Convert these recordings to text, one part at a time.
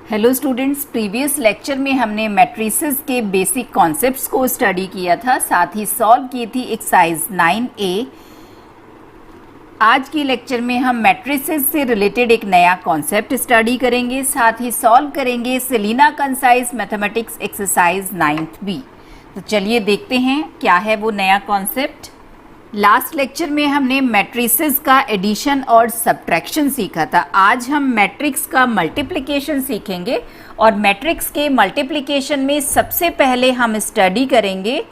Hello students, previous lecture में हमने matrices के बेसिक कॉन्सेप्ट्स को स्टडी किया था, साथ ही सॉल्व की थी एक्सरसाइज 9A। आज की लेक्चर में हम मैट्रिसेस से रिलेटेड एक नया कॉन्सेप्ट स्टडी करेंगे, साथ ही सॉल्व करेंगे Selina concise mathematics exercise 9B। तो चलिए देखते हैं क्या है वो नया कॉन्सेप्ट। लास्ट लेक्चर में हमने मैट्रिसेस का एडिशन और सब्ट्रैक्शन सीखा था। आज हम मैट्रिक्स का मल्टीप्लिकेशन सीखेंगे और मैट्रिक्स के मल्टीप्लिकेशन में सबसे पहले हम स्टडी करेंगे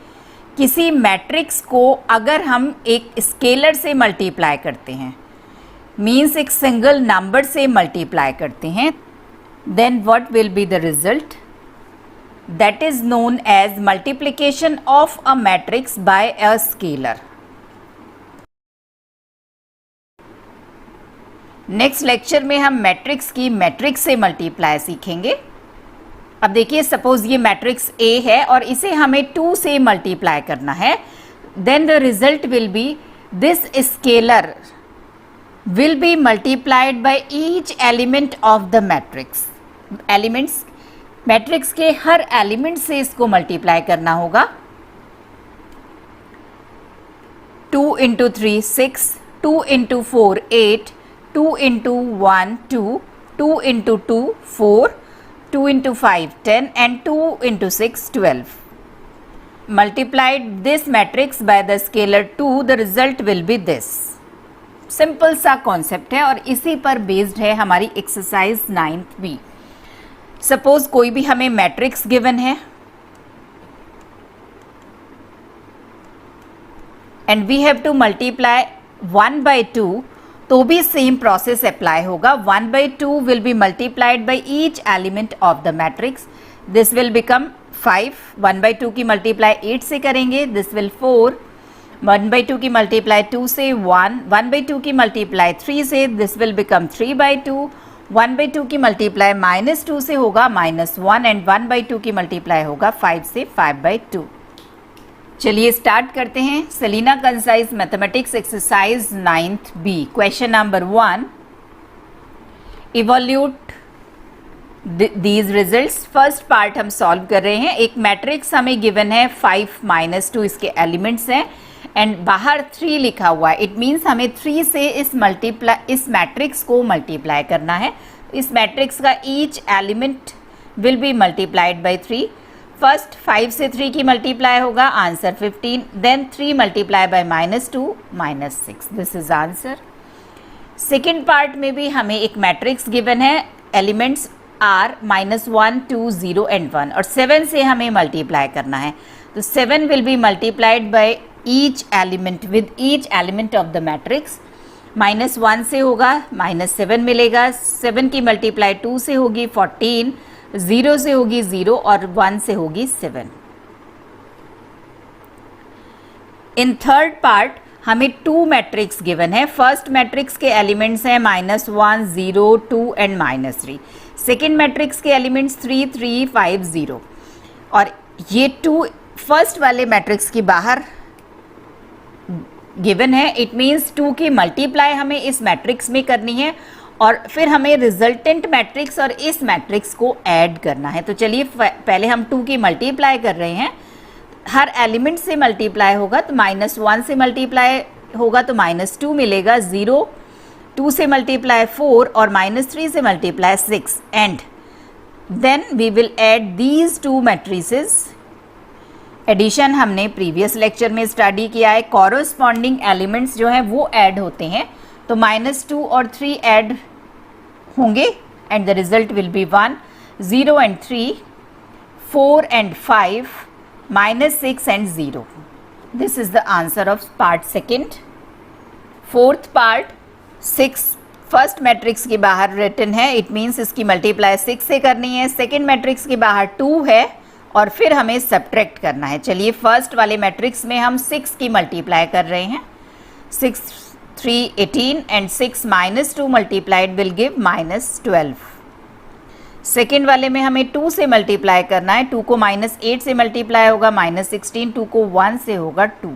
किसी मैट्रिक्स को अगर हम एक स्केलर से मल्टीप्लाई करते हैं, मीन्स एक सिंगल नंबर से मल्टीप्लाई करते हैं, then what will be the result. That is known as multiplication of a matrix by a scalar. Next lecture में हम मैट्रिक्स की मैट्रिक्स से मल्टीप्लाई सीखेंगे। अब देखिए, सपोज ये मैट्रिक्स A है और इसे हमें 2 से मल्टीप्लाई करना है, then the result will be this scalar will be multiplied by each element of the matrix. Elements, matrix के हर एलिमेंट से इसको मल्टीप्लाई करना होगा। 2 × 3 6, 2 × 4 8, 2 × 1 2, 2 × 2 4, 2 × 5 10 and 2 × 6 12. Multiplied this matrix by the scalar 2, the result will be this. Simple सा concept है और इसी पर बेस्ड है हमारी एक्सरसाइज 9B। सपोज कोई भी हमें मैट्रिक्स गिवन है and we have to multiply 1/2, तो भी सेम प्रोसेस अप्लाई होगा। 1/2 will be multiplied by each element of the matrix. This will become 5। 1/2 की मल्टीप्लाई 8 से करेंगे, दिस विल 4। 1/2 की मल्टीप्लाई 2 से 1, 1/2 की मल्टीप्लाई 3 से, दिस विल बिकम 3/2। 1/2 की मल्टीप्लाई -2 से होगा -1 एंड 1/2 की मल्टीप्लाई होगा 5 से 5/2। चलिए स्टार्ट करते हैं Selina concise mathematics exercise 9B। Question number 1, evaluate these results. First part हम सॉल्व कर रहे हैं। एक मैट्रिक्स हमें गिवन है 5 - 2 इसके एलिमेंट्स हैं एंड बाहर 3 लिखा हुआ है। इट मीन्स हमें 3 से इस मैट्रिक्स को मल्टीप्लाई करना है। इस मैट्रिक्स का each element will be multiplied by 3। First 5 से 3 की मल्टीप्लाई होगा, answer 15, then 3 multiply by -2 -6, this is answer. Second part में भी हमें एक मैट्रिक्स गिवन है, एलिमेंट्स आर -1 2 0 एंड 1 और 7 से हमें मल्टीप्लाई करना है। तो 7 will be multiplied by each element with each element of the matrix. -1 से होगा -7 मिलेगा, 7 की मल्टीप्लाई 2 से होगी 14, 0 से होगी 0 और 1 से होगी 7। इन थर्ड पार्ट हमें 2 मैट्रिक्स गिवन है। फर्स्ट मैट्रिक्स के एलिमेंट्स हैं -1 0 2 एंड -3। सेकेंड मैट्रिक्स के एलिमेंट्स 3 3 5 0 और ये 2 फर्स्ट वाले मैट्रिक्स की बाहर गिवन है। इट मीन्स 2 की मल्टीप्लाई हमें इस मैट्रिक्स में करनी है और फिर हमें रिजल्टेंट मैट्रिक्स और इस मैट्रिक्स को ऐड करना है। तो चलिए पहले हम 2 की मल्टीप्लाई कर रहे हैं। हर एलिमेंट से मल्टीप्लाई होगा तो -1 से मल्टीप्लाई होगा तो -2 मिलेगा, 0 2 से मल्टीप्लाई 4 और -3 से multiply 6 and then we will add these 2 matrices. Addition हमने प्रीवियस लेक्चर में स्टडी किया है। कॉरस्पॉन्डिंग एलिमेंट्स जो हैं वो ऐड होते हैं, तो -2 और 3 ऐड होंगे and the result will B 1, 0 and 3, 4 and 5, -6 and 0। This is the answer of part second. Fourth part 6 first matrix के बाहर रिटन है, इट मीन्स इसकी मल्टीप्लाई 6 से करनी है। सेकेंड मैट्रिक्स के बाहर 2 है और फिर हमें सब्ट्रैक्ट करना है। चलिए फर्स्ट वाले मैट्रिक्स में हम 6 की मल्टीप्लाई कर रहे हैं। 6 3 18 and 6 -2 multiplied will give -12। Second वाले में हमें 2 से मल्टीप्लाई करना है। 2 को -8 से मल्टीप्लाई होगा -16, 2 को 1 से होगा 2।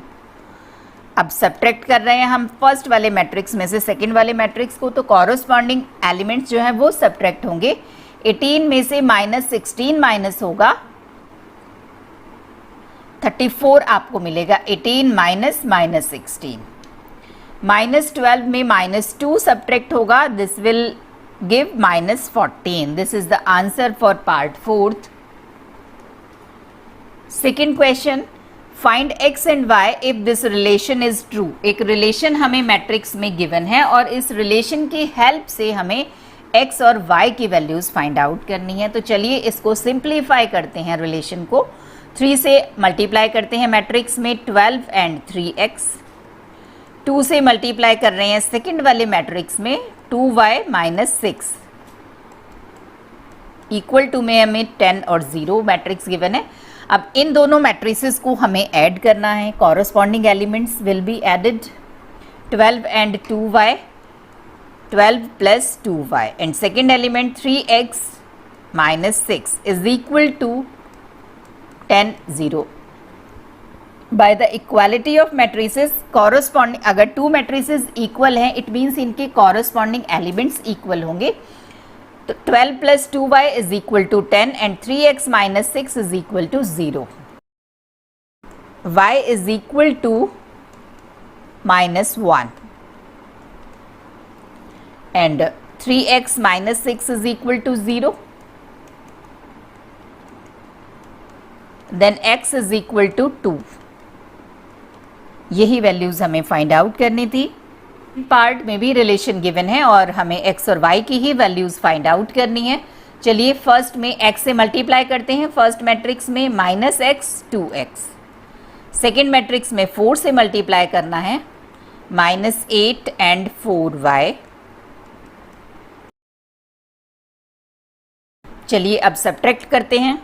अब सब्ट्रैक्ट कर रहे हैं हम फर्स्ट वाले मैट्रिक्स में से सेकेंड वाले मैट्रिक्स को, तो कॉरस्पॉन्डिंग एलिमेंट्स जो हैं वो सब्ट्रैक्ट होंगे। 18 में से -16 माइनस होगा 34 आपको मिलेगा। 18 माइनस -16, -12 में -2 सब्ट्रैक्ट होगा, this will give -14। This is the answer for part 4th। Second question, find x and y if this relation is true. एक रिलेशन हमें मैट्रिक्स में गिवन है और इस रिलेशन की हेल्प से हमें x और y की वैल्यूज फाइंड आउट करनी है। तो चलिए इसको सिंप्लीफाई करते हैं। रिलेशन को 3 से मल्टीप्लाई करते हैं मैट्रिक्स में, 12 एंड 3x। 2 से मल्टीप्लाई कर रहे हैं सेकेंड वाले मैट्रिक्स में, 2y - 6 इक्वल टू में हमें 10 और 0 मैट्रिक्स गिवन है। अब इन दोनों मैट्रिसेस को हमें ऐड करना है। Corresponding elements will be added, 12 and 2y, 12 plus 2y, and second element 3x - 6 is equal to 10, 0। By the equality of matrices, corresponding अगर 2 मैट्रिसेस इक्वल हैं इट मीन्स इनके कॉरस्पॉन्डिंग एलिमेंट्स इक्वल होंगे। तो 12 plus 2y is equal to 10 and 3x - 6 is equal to 0। y is equal to -1 and 3x - 6 is equal to 0। Then x is equal to 2। यही values हमें find out करनी थी। Part में भी relation given है और हमें x और y की ही वैल्यूज फाइंड आउट करनी है। चलिए फर्स्ट में x से मल्टीप्लाई करते हैं। फर्स्ट मैट्रिक्स में -x 2x, सेकेंड मैट्रिक्स में 4 से मल्टीप्लाई करना है, -8 एंड 4y। चलिए अब सब्ट्रैक्ट करते हैं।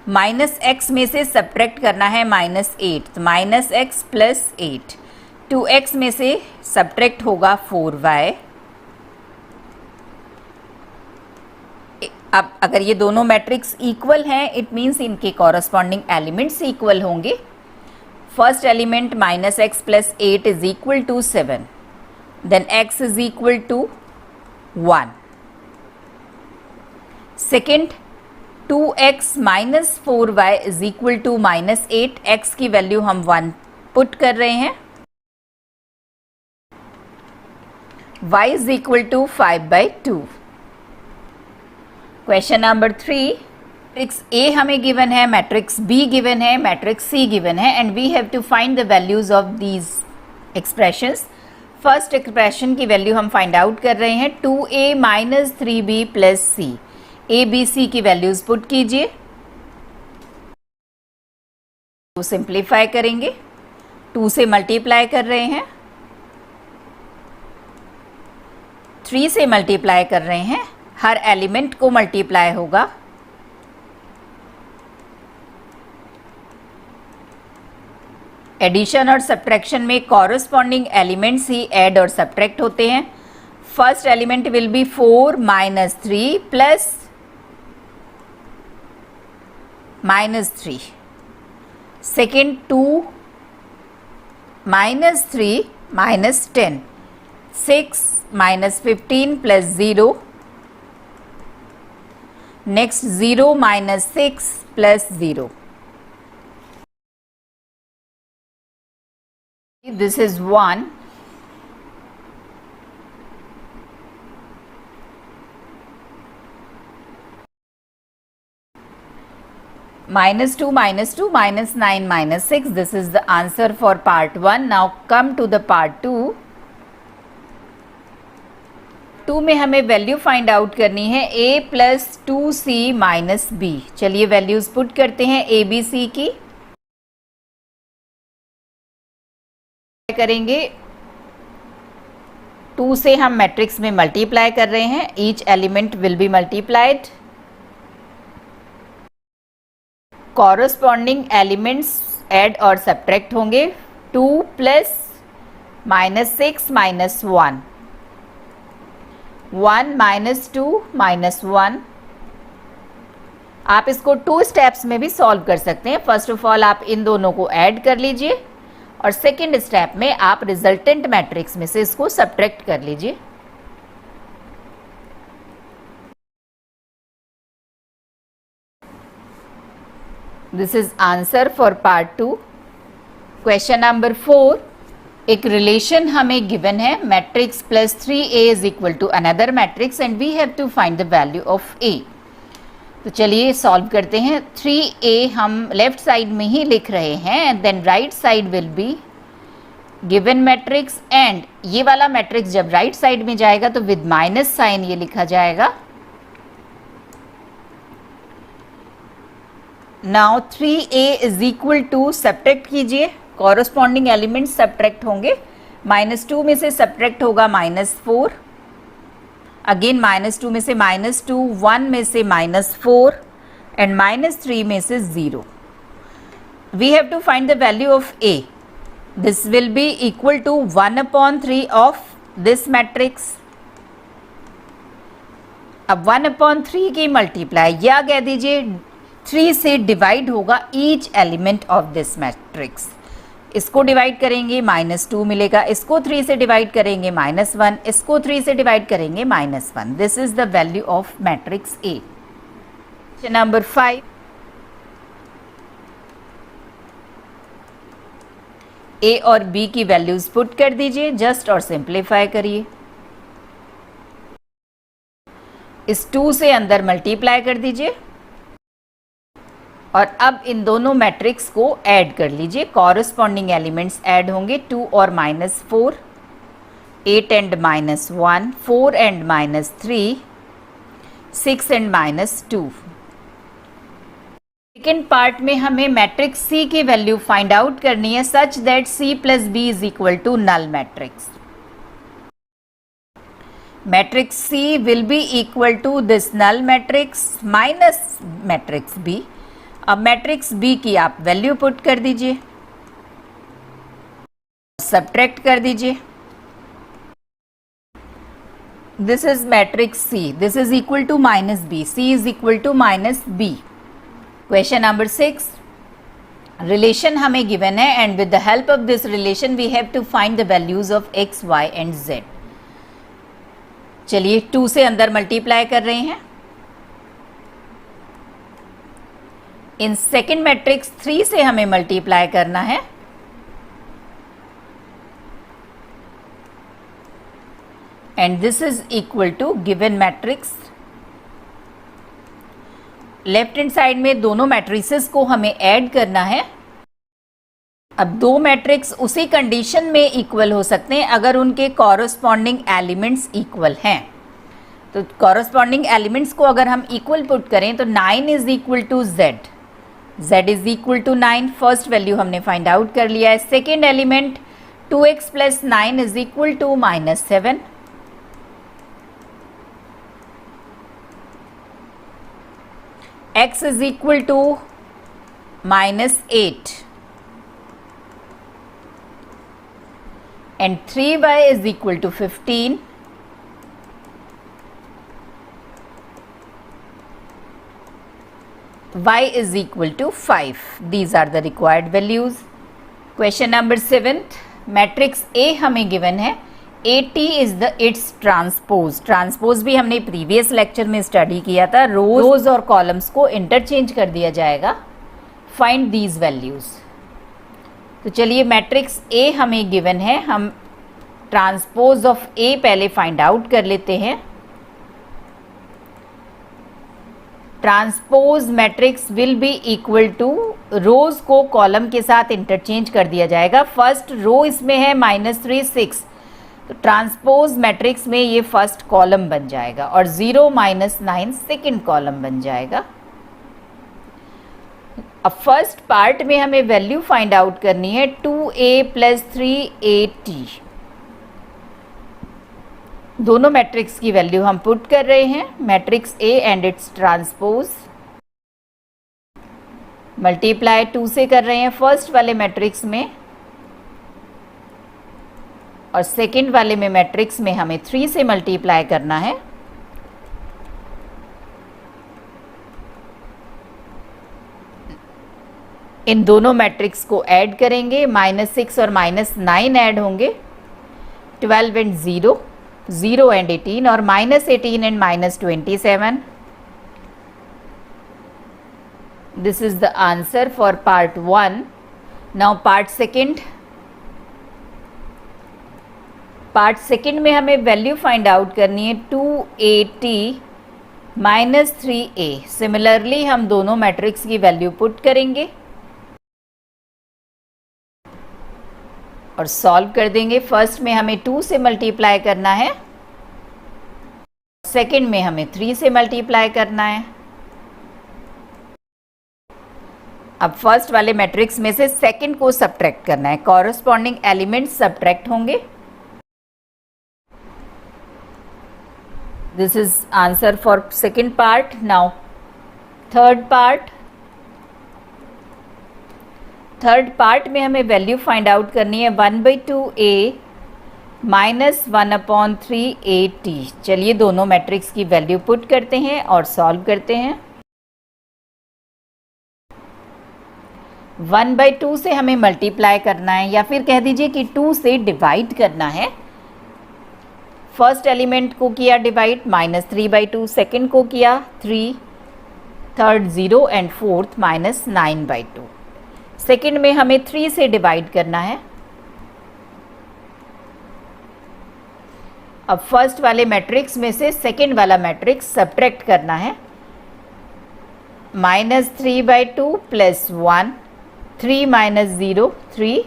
-x में से सब्ट्रैक्ट करना है -8, तो -x प्लस 8। 2x में से सब्ट्रैक्ट होगा 4y। अब अगर ये दोनों मैट्रिक्स इक्वल हैं इट मीन्स इनके कॉरस्पॉन्डिंग एलिमेंट्स इक्वल होंगे। First element -x plus 8 is equal to 7, then x is equal to 1। Second 2x minus 4y is equal to -8, x की वैल्यू हम 1 पुट कर रहे हैं, y is equal to 5/2। Question number 3, matrix A हमें given है, matrix B given है, matrix C given है and we have to find the values of these expressions. First expression की वैल्यू हम फाइंड आउट कर रहे हैं, 2a minus 3b plus c। a b c की वैल्यूज पुट कीजिए, तो सिंप्लीफाई करेंगे। 2 से मल्टीप्लाई कर रहे हैं, 3 से मल्टीप्लाई कर रहे हैं, हर एलिमेंट को मल्टीप्लाई होगा। एडिशन और सब्ट्रैक्शन में कॉरस्पॉन्डिंग एलिमेंट्स ही ऐड और सब्ट्रैक्ट होते हैं। First element will B 4 minus 3 plus -3, second 2 minus 3 minus 10, 6 minus 15 plus 0, next 0 minus 6 plus 0। This is 1, -2 minus 2 minus 9 minus 6. This is the answer for part 1. Now come to the part 2. 2 में हमें value find out करनी है a plus 2c minus b। चलिए values put करते हैं a b c की। करेंगे 2 से हम मैट्रिक्स में मल्टीप्लाई कर रहे हैं, each element will be multiplied. Corresponding elements add और सब्ट्रैक्ट होंगे, 2 प्लस -6 माइनस 1, 1 माइनस 2 माइनस 1। आप इसको 2 स्टेप्स में भी सॉल्व कर सकते हैं। फर्स्ट ऑफ ऑल आप इन दोनों को ऐड कर लीजिए और सेकेंड स्टेप में आप रिजल्टेंट मैट्रिक्स में से इसको सब्ट्रैक्ट कर लीजिए। This is answer for part 2। Question number 4, एक रिलेशन हमें गिवन है matrix plus 3a is equal to another matrix and we have to find the value of a। तो चलिए सॉल्व करते हैं। 3a हम लेफ्ट साइड में ही लिख रहे हैं and then right side will be given matrix, and ये वाला मैट्रिक्स जब राइट साइड में जाएगा तो विद माइनस साइन ये लिखा जाएगा। Now 3a is equal to, subtract कीजिए, कॉरस्पॉन्डिंग एलिमेंट्स सब्ट्रैक्ट होंगे। -2 में से सब्ट्रैक्ट होगा -4, अगेन -2 में से -2, 1 में से -4 एंड -3 में से 0। We have to find the value of a। This will be equal to 1/3 of this matrix. अब 1/3 की मल्टीप्लाई या कह दीजिए 3 से डिवाइड होगा each element of this matrix. इसको डिवाइड करेंगे -2 मिलेगा, इसको 3 से डिवाइड करेंगे -1, इसको 3 से डिवाइड करेंगे -1। This is the value of matrix A। Question number 5, A और B की वैल्यूज पुट कर दीजिए जस्ट और सिंप्लीफाई करिए। इस 2 से अंदर मल्टीप्लाई कर दीजिए और अब इन दोनों मैट्रिक्स को ऐड कर लीजिए। कॉरस्पॉन्डिंग एलिमेंट्स ऐड होंगे, 2 और -4, 8 and -1, 4 and -3, 6 and -2। Second part में हमें मैट्रिक्स C की वैल्यू फाइंड आउट करनी है such that C plus B is equal to null matrix. Matrix C will be equal to this null matrix minus matrix B। अब matrix B की आप value put कर दीजिए, subtract कर दीजिए। This is matrix C, this is equal to -B, C is equal to -B। Question number 6, relation हमें given है and with the help of this relation we have to find the values of x, y and z। चलिए 2 से अंदर multiply कर रहे हैं। In second matrix 3 से हमें मल्टीप्लाई करना है and this is equal to given matrix. Left hand side में दोनों मैट्रिसेस को हमें ऐड करना है। अब दो मैट्रिक्स उसी कंडीशन में इक्वल हो सकते हैं अगर उनके कॉरस्पॉन्डिंग एलिमेंट्स इक्वल हैं। तो कॉरस्पॉन्डिंग एलिमेंट्स को अगर हम इक्वल पुट करें तो 9 is equal to z, z is equal to 9, first value हमने फाइंड आउट कर लिया है। Second element 2x plus 9 is equal to -7, x is equal to -8 and 3y is equal to 15, y is equal to 5. These are the required values. Question number 7th, matrix A हमें given है, AT is the its transpose। Transpose भी हमने previous lecture में study किया था। रोज और columns को interchange कर दिया जाएगा। Find these values. तो चलिए मैट्रिक्स A हमें गिवन है, हम ट्रांसपोज ऑफ A पहले फाइंड आउट कर लेते हैं। Transpose matrix will be equal to, rows को कॉलम के साथ इंटरचेंज कर दिया जाएगा। फर्स्ट रो इसमें है -3 6, तो ट्रांसपोज मैट्रिक्स में ये फर्स्ट कॉलम बन जाएगा और 0 -9 सेकेंड कॉलम बन जाएगा। अब फर्स्ट पार्ट में हमें वैल्यू फाइंड आउट करनी है 2a प्लस 3at। दोनों मैट्रिक्स की वैल्यू हम पुट कर रहे हैं। Matrix A and it's transpose multiply 2 से कर रहे हैं फर्स्ट वाले मैट्रिक्स में और सेकेंड वाले में मैट्रिक्स में हमें 3 से मल्टीप्लाई करना है। इन दोनों मैट्रिक्स को ऐड करेंगे, -6 और -9 ऐड होंगे, 12 एंड 0, 0 एंड 18 और -18 and -27, This is the answer for part 1. Now part 2. Part second में हमें वैल्यू फाइंड आउट करनी है 2at माइनस 3a। सिमिलरली हम दोनों मैट्रिक्स की वैल्यू पुट करेंगे और सॉल्व कर देंगे। फर्स्ट में हमें 2 से मल्टीप्लाई करना है, सेकेंड में हमें 3 से मल्टीप्लाई करना है। अब फर्स्ट वाले मैट्रिक्स में से सेकेंड को सब्ट्रैक्ट करना है, कॉरस्पॉन्डिंग एलिमेंट्स सब्ट्रैक्ट होंगे। This is answer for second part. Now third part में हमें वैल्यू फाइंड आउट करनी है 1/2a माइनस 1/3at। चलिए दोनों मैट्रिक्स की वैल्यू पुट करते हैं और सॉल्व करते हैं। 1/2 से हमें मल्टीप्लाई करना है, या फिर कह दीजिए कि 2 से डिवाइड करना है। फर्स्ट एलिमेंट को किया डिवाइड -3/2, सेकेंड को किया 3, थर्ड 0 एंड फोर्थ -9/2। सेकेंड में हमें 3 से डिवाइड करना है। अब फर्स्ट वाले मैट्रिक्स में से सेकेंड वाला मैट्रिक्स सब्ट्रैक्ट करना है। -3/2 plus 1, 3 minus 0, 3,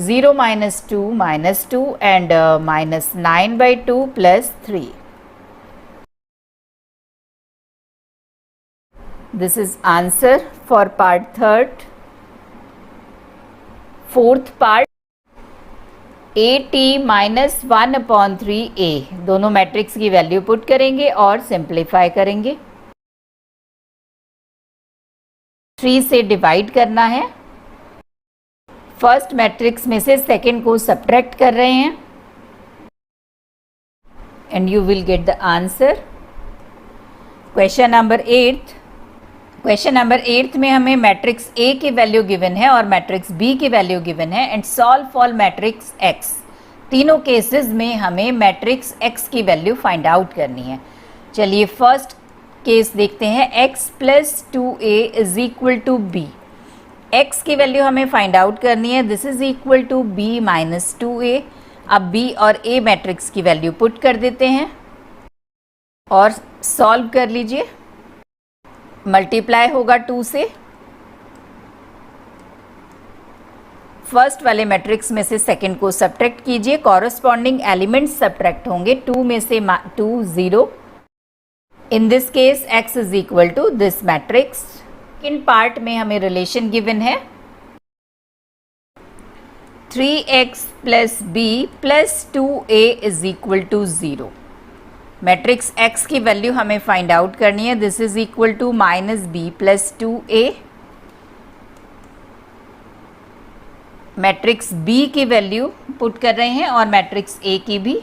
0 minus 2 and -9/2 plus 3. This is answer for part third. Fourth part, at minus 1/3a। दोनों मैट्रिक्स की वैल्यू पुट करेंगे और सिंप्लीफाई करेंगे। 3 से डिवाइड करना है। फर्स्ट मैट्रिक्स में से सेकेंड को सब्ट्रैक्ट कर रहे हैं and you will get the answer. Question number 8 में हमें मैट्रिक्स A की वैल्यू गिवन है और मैट्रिक्स B की वैल्यू गिवन है and solve for matrix X। तीनों केसेस में हमें मैट्रिक्स X की वैल्यू फाइंड आउट करनी है। चलिए फर्स्ट केस देखते हैं, x plus 2a is equal to b। x की वैल्यू हमें फाइंड आउट करनी है, this is equal to b minus 2a। अब b और a मैट्रिक्स की वैल्यू पुट कर देते हैं और सॉल्व कर लीजिए। मल्टीप्लाई होगा 2 से, फर्स्ट वाले मैट्रिक्स में से सेकंड को सब्ट्रैक्ट कीजिए, कॉरस्पॉन्डिंग एलिमेंट्स सब्ट्रैक्ट होंगे। 2 में से 2 0। In this case x is equal to this matrix. Second part में हमें रिलेशन गिवन है 3x plus b plus 2a is equal to 0। Matrix x की वैल्यू हमें फाइंड आउट करनी है, this is equal to minus b plus 2a। Matrix b की value put कर रहे हैं और मैट्रिक्स a की भी।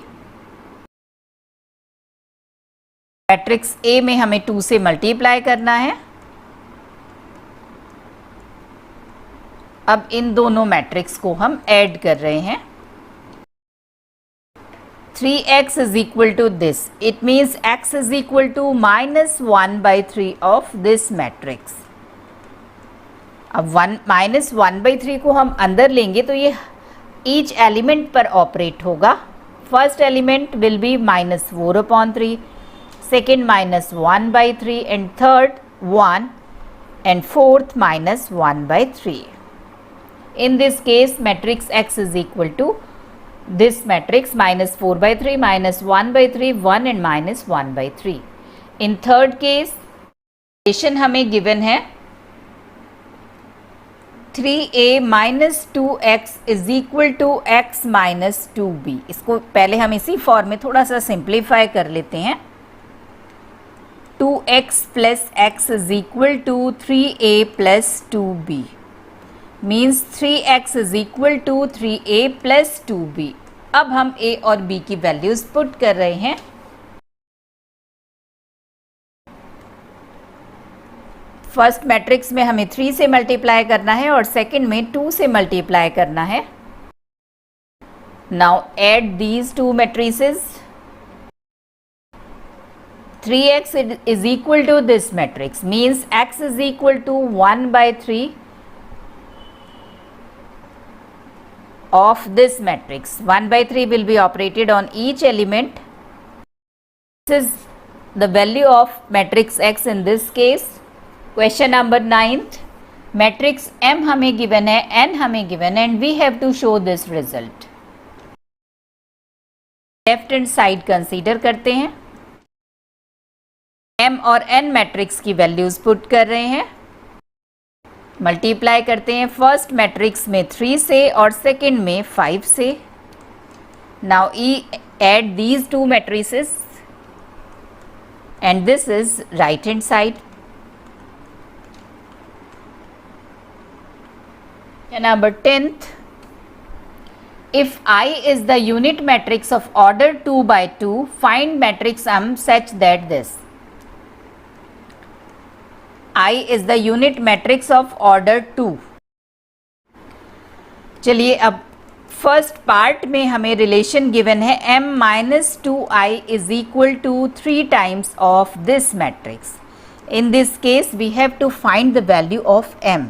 मैट्रिक्स A में हमें 2 से मल्टीप्लाई करना है। अब इन दोनों मैट्रिक्स को हम ऐड कर रहे हैं। 3x is equal to this, it means x is equal to minus 1/3 of this matrix. अब -1/3 को हम अंदर लेंगे तो ये ईच एलिमेंट पर ऑपरेट होगा। First element will be -4/3, second -1/3 and third 1 and fourth -1/3. In this case matrix X is equal to this matrix -4/3 -1/3 1 and -1/3. In third case relation हमें given है 3a minus 2x is equal to x minus 2b। इसको पहले हम इसी form में थोड़ा सा simplify कर लेते हैं। 2x plus x is equal to 3a plus 2b means 3x is equal to 3a plus 2b। अब हम a और b की वैल्यूज पुट कर रहे हैं। फर्स्ट मैट्रिक्स में हमें 3 से मल्टीप्लाई करना है और सेकंड में 2 से मल्टीप्लाई करना है। Now add these two matrices. 3x is equal to this matrix, means x is equal to 1/3 of this matrix. 1/3 will be operated on each element. This is the value of matrix x in this case. Question number 9th. Matrix M हमें given है, n हमें given है, and we have to show this result. Left hand side consider करते हैं. m और n matrix की values put कर रहे हैं, मल्टीप्लाई करते हैं फर्स्ट मैट्रिक्स में 3 से और सेकंड में 5 से. Now add these two matrices and this is right hand side. Number 10th. If I is the unit matrix of order 2/2, find matrix M such that this. I is the unit matrix of order 2. चलिए अब first part में हमें relation given है m minus 2i is equal to 3 times of this matrix. In this case we have to find the value of m.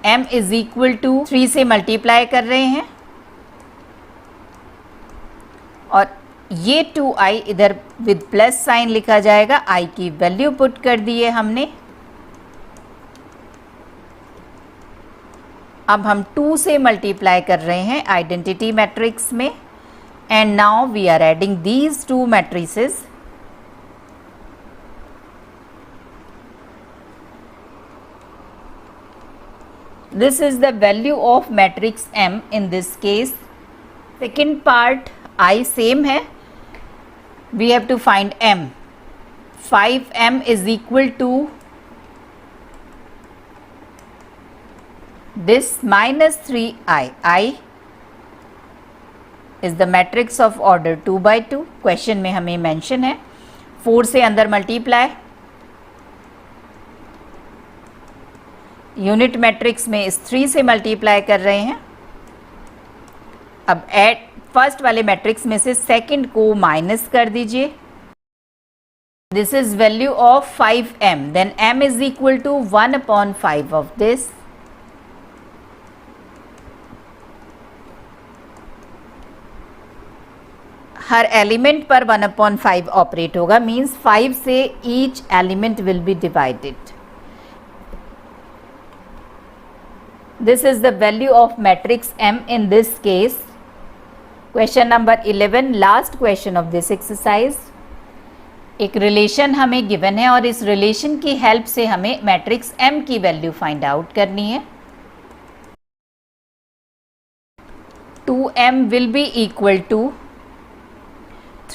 m is equal to 3 से multiply कर रहे हैं और ये 2i इधर विद प्लस साइन लिखा जाएगा. i की वैल्यू पुट कर दी है हमने. अब हम 2 से मल्टीप्लाई कर रहे हैं आइडेंटिटी मैट्रिक्स में and now we are adding these two matrices. This is the value of matrix M in this case. Second part I same है. We have to find M. 5M is equal to this minus 3i. I is the matrix of order 2/2. Question में हमें mention है. 4 से अंदर multiply. Unit matrix में इस 3 से multiply कर रहे हैं. अब ऐड फर्स्ट वाले मैट्रिक्स में से सेकंड को माइनस कर दीजिए. This is value of 5m. Then m is equal to 1/5 of this. हर एलिमेंट पर 1/5 ऑपरेट होगा, मीन्स 5 से each element will be divided. This is the value of matrix M in this case. Question number 11, last question of this exercise. एक relation हमें given है और इस relation की हेल्प से हमें मैट्रिक्स M की वैल्यू फाइंड आउट करनी है. 2m will be equal to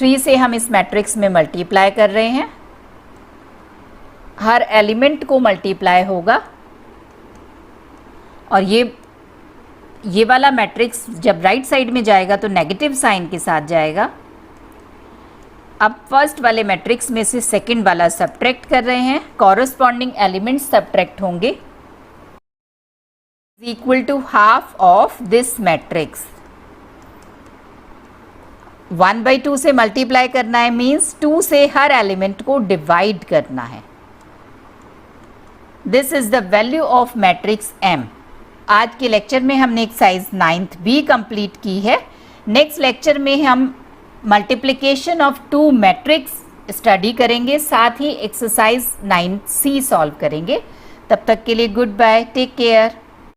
3 से हम इस मैट्रिक्स में मल्टीप्लाई कर रहे हैं. हर एलिमेंट को मल्टीप्लाई होगा और ये वाला मैट्रिक्स जब राइट साइड में जाएगा तो नेगेटिव साइन के साथ जाएगा. अब फर्स्ट वाले मैट्रिक्स में से सेकंड वाला सब्ट्रैक्ट कर रहे हैं. कॉरस्पॉन्डिंग एलिमेंट्स सब्ट्रैक्ट होंगे. Equal to half of this matrix. 1/2 से मल्टीप्लाई करना है, मीन्स 2 से हर एलिमेंट को डिवाइड करना है. This is the value of matrix M. आज के लेक्चर में हमने एक्सरसाइज 9th B कंप्लीट की है. नेक्स्ट लेक्चर में हम मल्टीप्लिकेशन ऑफ 2 मैट्रिक्स स्टडी करेंगे, साथ ही एक्सरसाइज 9C सॉल्व करेंगे. तब तक के लिए गुड बाय, टेक केयर.